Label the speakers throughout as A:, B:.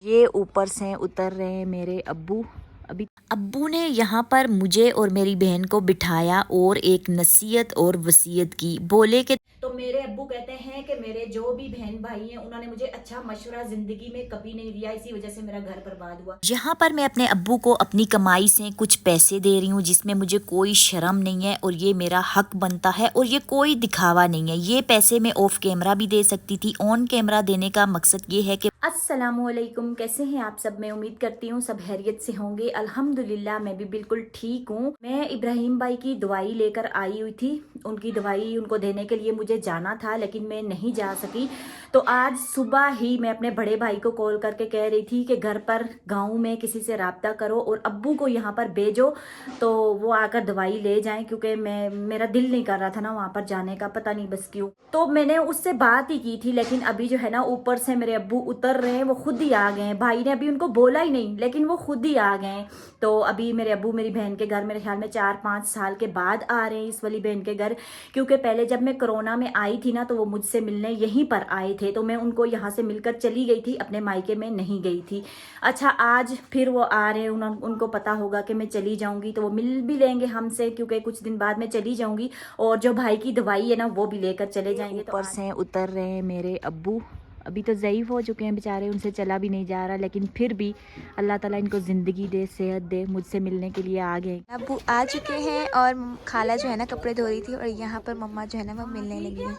A: ये ऊपर से उतर रहे हैं मेरे अब्बू। अभी अब्बू ने यहाँ पर मुझे और मेरी बहन को बिठाया और एक नसीहत और वसीयत की। बोले कि तो मेरे अब्बू कहते हैं कि मेरे जो भी बहन भाई हैं उन्होंने मुझे अच्छा मशवरा जिंदगी में कभी नहीं दिया, इसी वजह से मेरा घर बर्बाद हुआ। यहाँ पर मैं अपने अब्बू को अपनी कमाई से कुछ पैसे दे रही हूँ जिसमें मुझे कोई शर्म नहीं है और ये मेरा हक बनता है और ये कोई दिखावा नहीं है। ये पैसे मैं ऑफ कैमरा भी दे सकती थी, ऑन कैमरा देने का मकसद ये है कि अस्सलामुअलैकुम, कैसे हैं आप सब। मैं उम्मीद करती हूँ सब खैरियत से होंगे। अल्हम्दुलिल्लाह मैं भी बिल्कुल ठीक हूँ। मैं इब्राहिम भाई की दवाई लेकर आई हुई थी, उनकी दवाई उनको देने के लिए मुझे जाना था लेकिन मैं नहीं जा सकी। तो आज सुबह ही मैं अपने बड़े भाई को कॉल करके कह रही थी कि घर पर गाँव में किसी से रब्ता करो और अब्बू को यहाँ पर भेजो तो वो आकर दवाई ले जाएं, क्योंकि मेरा दिल नहीं कर रहा था ना वहाँ पर जाने का, पता नहीं बस क्यों। तो मैंने उससे बात ही की थी, लेकिन अभी जो है ना ऊपर से मेरे अब्बू उतर रहे हैं, वो खुद ही आ गए हैं। भाई ने अभी उनको बोला ही नहीं लेकिन वो खुद ही आ गए हैं। तो अभी मेरे अब्बू मेरी बहन के घर मेरे ख्याल में 4-5 साल के बाद आ रहे हैं इस वाली बहन के घर, क्योंकि पहले जब मैं कोरोना में आई थी ना तो वो मुझसे मिलने यहीं पर आए थे, तो मैं उनको यहाँ से मिलकर चली गई थी, अपने मायके में नहीं गई थी। अच्छा आज फिर वो आ रहे हैं, उनको पता होगा कि मैं चली जाऊंगी तो वो मिल भी लेंगे हमसे, क्योंकि कुछ दिन बाद मैं चली जाऊंगी और जो भाई की दवाई है ना वो भी लेकर चले जाएंगे। ऊपर से उतर रहे हैं मेरे अब्बू। अभी तो ज़ईफ़ हो चुके हैं बेचारे, उनसे चला भी नहीं जा रहा, लेकिन फिर भी अल्लाह ताला इनको ज़िंदगी दे, सेहत दे, मुझसे मिलने के लिए आ गए।
B: अबू आ चुके हैं और खाला जो है ना कपड़े धो रही थी और यहाँ पर मम्मा जो है ना वो मिलने लगी है।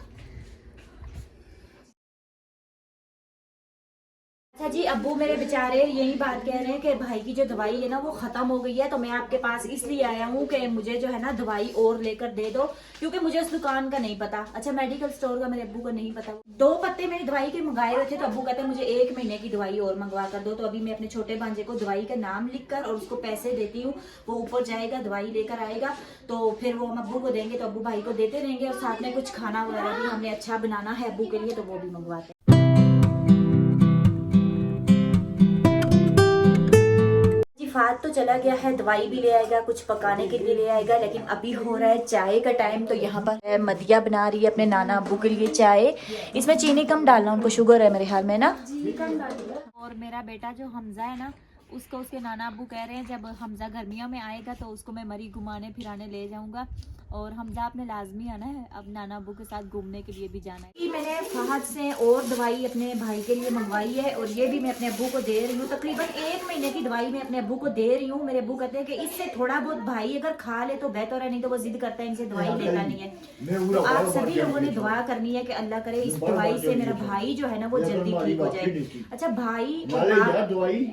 A: अच्छा जी, अब्बू मेरे बेचारे यही बात कह रहे हैं कि भाई की जो दवाई है ना वो खत्म हो गई है, तो मैं आपके पास इसलिए आया हूँ कि मुझे जो है ना दवाई और लेकर दे दो, क्योंकि मुझे उस दुकान का नहीं पता। अच्छा मेडिकल स्टोर का मेरे अब्बू को नहीं पता। 2 पत्ते मेरी दवाई के मंगाए हुए थे, तो अब्बू कहते हैं मुझे 1 महीने की दवाई और मंगवा कर दो। तो अभी मैं अपने छोटे भांजे को दवाई का नाम लिख कर और उसको पैसे देती हूँ, वो ऊपर जाएगा दवाई लेकर आएगा, तो फिर वो हम अब्बू को देंगे, तो अब्बू भाई को देते रहेंगे और साथ में कुछ खाना वगैरह भी हमने अच्छा बनाना है अब्बू के लिए, तो वो भी मंगवाते हैं। फात तो चला गया है, दवाई भी ले आएगा, कुछ पकाने के लिए ले आएगा, लेकिन अभी हो रहा है चाय का टाइम। तो यहाँ पर मदिया बना रही है अपने नाना अब्बू के लिए चाय। इसमें चीनी कम डालना, उनको शुगर है मेरे ख्याल में ना। और मेरा बेटा जो हमजा है ना, उसको उसके नाना अब्बू कह रहे हैं जब हमजा गर्मियों में आएगा तो उसको मैं मरी घुमाने फिराने ले जाऊंगा, और हमजा आपने लाजमी आना है, अब नाना अब्बू के साथ घूमने के लिए भी जाना है। मैंने फहद से और दवाई अपने भाई के लिए मंगवाई है और ये भी मैं अपने अब्बू को दे रही हूँ। तकरीबन 1 महीने की दवाई मैं अपने अब्बू को दे रही हूँ। मेरे अब्बू कहते हैं कि इससे थोड़ा बहुत भाई अगर खा ले तो बेहतर है, नहीं तो वो जिद करता है इनसे दवाई लेता नहीं है। तो आप सभी लोगों ने दुआ करनी है कि अल्लाह करे इस दवाई से मेरा भाई जो है ना वो जल्दी ठीक हो जाए। अच्छा भाई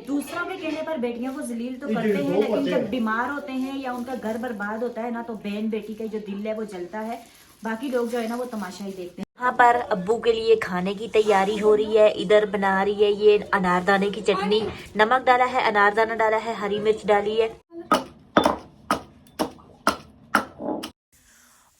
A: दूसरों के कहने पर बेटियों को जलील तो करते हैं, लेकिन जब बीमार होते हैं या उनका घर बर्बाद होता है ना तो बहन बेटी का जो दिल है वो जलता है। बाकी लोग जो है ना वो तमाशा ही देखते हैं। यहाँ पर अब्बू के लिए खाने की तैयारी हो रही है। इधर बना रही है ये अनारदाने की चटनी, नमक डाला है, अनारदाना डाला है, हरी मिर्च डाली है।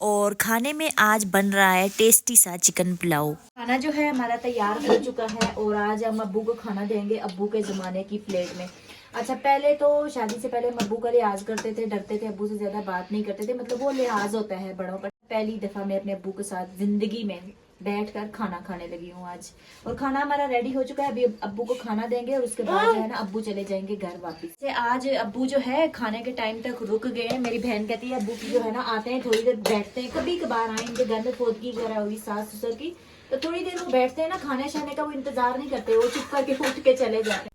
A: और खाने में आज बन रहा है टेस्टी सा चिकन पुलाव। खाना जो है हमारा तैयार हो चुका है और आज हम अब्बू को खाना देंगे अब्बू के ज़माने की प्लेट में। अच्छा पहले तो शादी से पहले हम अब्बू का लिहाज करते थे, डरते थे, अब्बू से ज़्यादा बात नहीं करते थे, मतलब वो लिहाज होता है बड़ों पर। पहली दफ़ा मैं अपने अब्बू के साथ ज़िंदगी में बैठकर खाना खाने लगी हूँ आज। और खाना हमारा रेडी हो चुका है, अभी अब्बू को खाना देंगे और उसके बाद जो है ना अब्बू चले जाएंगे घर वापस से। आज अब्बू जो है खाने के टाइम तक रुक गए हैं। मेरी बहन कहती है अब्बू की जो है ना आते हैं थोड़ी देर बैठते हैं, कभी कभार आए, इनके घर में खोदगी वगैरह हुई सास ससुर की, तो थोड़ी देर वो बैठते हैं ना, खाने शाने का वो इंतजार नहीं करते, वो चुप करके उठ के चले जाते हैं।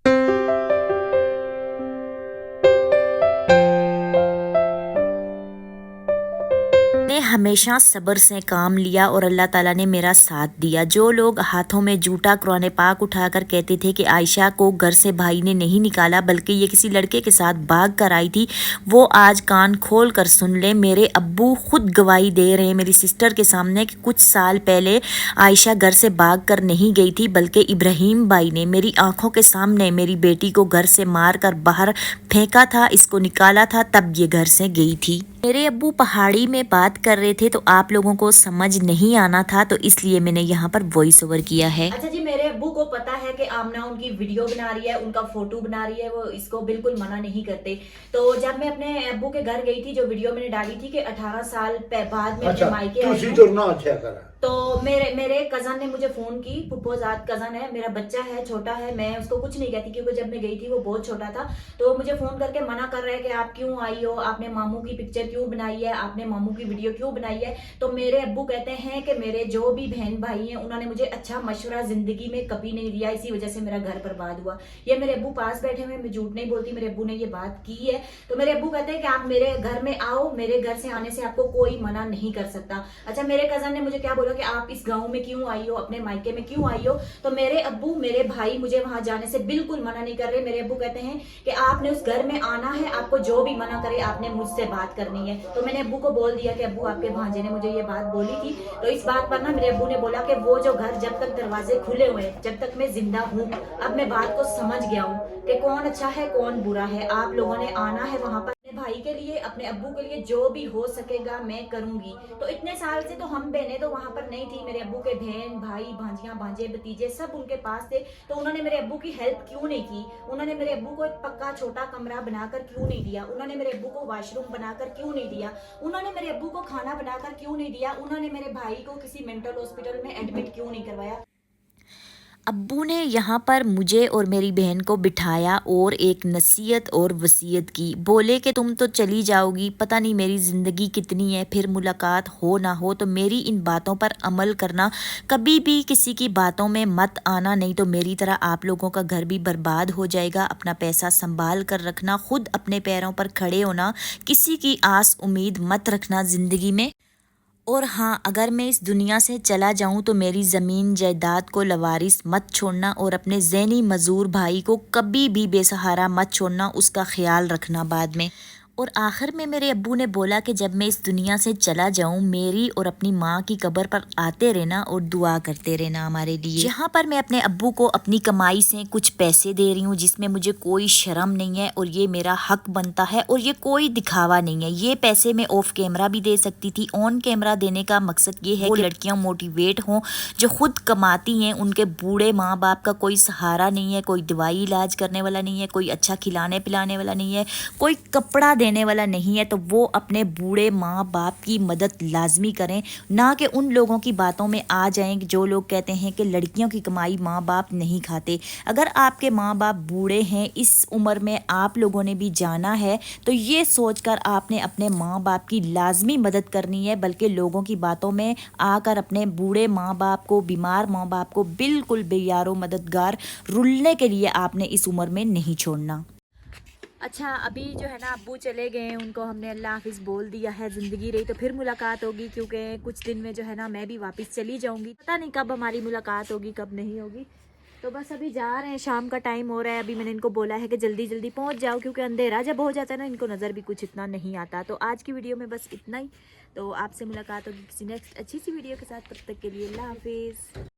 A: ने हमेशा सब्र से काम लिया और अल्लाह ताला ने मेरा साथ दिया। जो लोग हाथों में जूता कुरान पाक उठाकर कहते थे कि आयशा को घर से भाई ने नहीं निकाला बल्कि ये किसी लड़के के साथ भाग कर आई थी, वो आज कान खोल कर सुन ले। मेरे अब्बू खुद गवाही दे रहे हैं मेरी सिस्टर के सामने कि कुछ साल पहले आयशा घर से भाग कर नहीं गई थी, बल्कि इब्राहिम भाई ने मेरी आंखों के सामने मेरी बेटी को घर से मार कर बाहर फेंका था, इसको निकाला था, तब ये घर से गई थी। मेरे अब्बू पहाड़ी में बात कर रहे थे तो आप लोगों को समझ नहीं आना था, तो इसलिए मैंने यहाँ पर वॉइस ओवर किया है। अच्छा जी, मेरे अब्बू को पता है कि आमना उनकी वीडियो बना रही है, उनका फोटो बना रही है, वो इसको बिल्कुल मना नहीं करते। तो जब मैं अपने अब्बू के घर गई थी, जो वीडियो मैंने डाली थी कि 18 साल बाद में अपने मायके आई हूं,
C: तुरना अच्छा करा।
A: तो मेरे कजन ने मुझे फोन की, फुप्पोजाद कजन है, मेरा बच्चा है, छोटा है, मैं उसको कुछ नहीं कहती क्योंकि जब मैं गई थी वो बहुत छोटा था। तो मुझे फोन करके मना कर रहे हैं कि आप क्यों आई हो, आपने मामू की पिक्चर क्यों बनाई है, आपने मामू की वीडियो क्यों बनाई है। तो मेरे अब्बू कहते हैं कि मेरे जो भी बहन भाई हैं उन्होंने मुझे अच्छा मशवरा जिंदगी में कभी नहीं दिया, इसी वजह से मेरा घर बर्बाद हुआ। ये मेरे अब्बू पास बैठे हुए, मैं झूठ नहीं बोलती, मेरे अब्बू ने ये बात की है। तो मेरे अब्बू कहते हैं कि आप मेरे घर में आओ, मेरे घर से आने से आपको कोई मना नहीं कर सकता। अच्छा, मेरे कजन ने मुझे क्या बोला कि आप इस गाँव में क्यों आई हो, अपने मायके में क्यों आई हो। तो मेरे अब्बू, मेरे भाई मुझे वहां जाने से बिल्कुल मना नहीं कर रहे। मेरे अब्बू कहते हैं कि आपने उस घर में आना है, आपको जो भी मना करे आपने मुझसे बात करनी है। तो मैंने अब्बू को बोल दिया कि अब्बू आपके भांजे ने मुझे ये बात बोली थी। तो इस बात पर ना मेरे अब्बू ने बोला कि वो जो घर जब तक दरवाजे खुले हुए, जब तक मैं जिंदा हूँ, अब मैं बात को समझ गया हूँ कि कौन अच्छा है कौन बुरा है। आप लोगों ने आना है वहां पर, अपने भाई के लिए, अपने अब्बू के लिए जो भी हो सकेगा मैं करूंगी। तो इतने साल से तो हम बहनें तो वहां पर नहीं थी, मेरे अब्बू के बहन भाई भांजियां भांजे भतीजे सब उनके पास थे। तो उन्होंने मेरे अब्बू की हेल्प क्यों नहीं की, उन्होंने मेरे अब्बू को एक पक्का छोटा कमरा बनाकर क्यों नहीं दिया, उन्होंने मेरे अब्बू को वॉशरूम बनाकर क्यों नहीं दिया, उन्होंने मेरे अब्बू को खाना बनाकर क्यों नहीं दिया, उन्होंने मेरे भाई को किसी मेंटल हॉस्पिटल में एडमिट क्यों नहीं करवाया।
B: अब्बू ने यहाँ पर मुझे और मेरी बहन को बिठाया और एक नसीहत और वसीयत की। बोले कि तुम तो चली जाओगी, पता नहीं मेरी ज़िंदगी कितनी है, फिर मुलाकात हो ना हो, तो मेरी इन बातों पर अमल करना, कभी भी किसी की बातों में मत आना, नहीं तो मेरी तरह आप लोगों का घर भी बर्बाद हो जाएगा। अपना पैसा संभाल कर रखना, खुद अपने पैरों पर खड़े होना, किसी की आस उम्मीद मत रखना ज़िंदगी में। और हाँ, अगर मैं इस दुनिया से चला जाऊं तो मेरी ज़मीन जायदाद को लवारिस मत छोड़ना और अपने ज़ैनी मज़दूर भाई को कभी भी बेसहारा मत छोड़ना, उसका ख्याल रखना बाद में। और आखिर में मेरे अब्बू ने बोला कि जब मैं इस दुनिया से चला जाऊं, मेरी और अपनी माँ की कब्र पर आते रहना और दुआ करते रहना हमारे लिए। यहाँ पर मैं अपने अब्बू को अपनी कमाई से कुछ पैसे दे रही हूँ, जिसमें मुझे कोई शर्म नहीं है और ये मेरा हक बनता है और ये कोई दिखावा नहीं है। ये पैसे मैं ऑफ कैमरा भी दे सकती थी, ऑन कैमरा देने का मकसद ये है कि लड़कियाँ मोटिवेट हों, जो खुद कमाती हैं, उनके बूढ़े माँ बाप का कोई सहारा नहीं है, कोई दवाई इलाज करने वाला नहीं है, कोई अच्छा खिलाने पिलाने वाला नहीं है, कोई कपड़ा देने वाला नहीं है, तो वो अपने बूढ़े माँ बाप की मदद लाजमी करें, ना कि उन लोगों की बातों में आ जाएं जो लोग कहते हैं कि लड़कियों की कमाई माँ बाप नहीं खाते। अगर आपके माँ बाप बूढ़े हैं, इस उम्र में आप लोगों ने भी जाना है, तो ये सोचकर आपने अपने माँ बाप की लाजमी मदद करनी है, बल्कि लोगों की बातों में आकर अपने बूढ़े माँ बाप को, बीमार माँ बाप को बिल्कुल बेयारो मददगार रुलने के लिए आपने इस उम्र में नहीं छोड़ना। अच्छा, अभी जो है ना अब्बू चले गए हैं, उनको हमने अल्लाह हाफिज़ बोल दिया है। ज़िंदगी रही तो फिर मुलाकात होगी, क्योंकि कुछ दिन में जो है ना मैं भी वापस चली जाऊंगी, पता नहीं कब हमारी मुलाकात होगी कब नहीं होगी। तो बस अभी जा रहे हैं, शाम का टाइम हो रहा है। अभी मैंने इनको बोला है कि जल्दी जल्दी पहुंच जाओ, क्योंकि अंधेरा जब हो जाता है ना, इनको नज़र भी कुछ इतना नहीं आता। तो आज की वीडियो में बस इतना ही। तो आपसे मुलाकात होगी किसी नेक्स्ट अच्छी सी वीडियो के साथ, तब तक के लिए अल्लाह हाफिज़।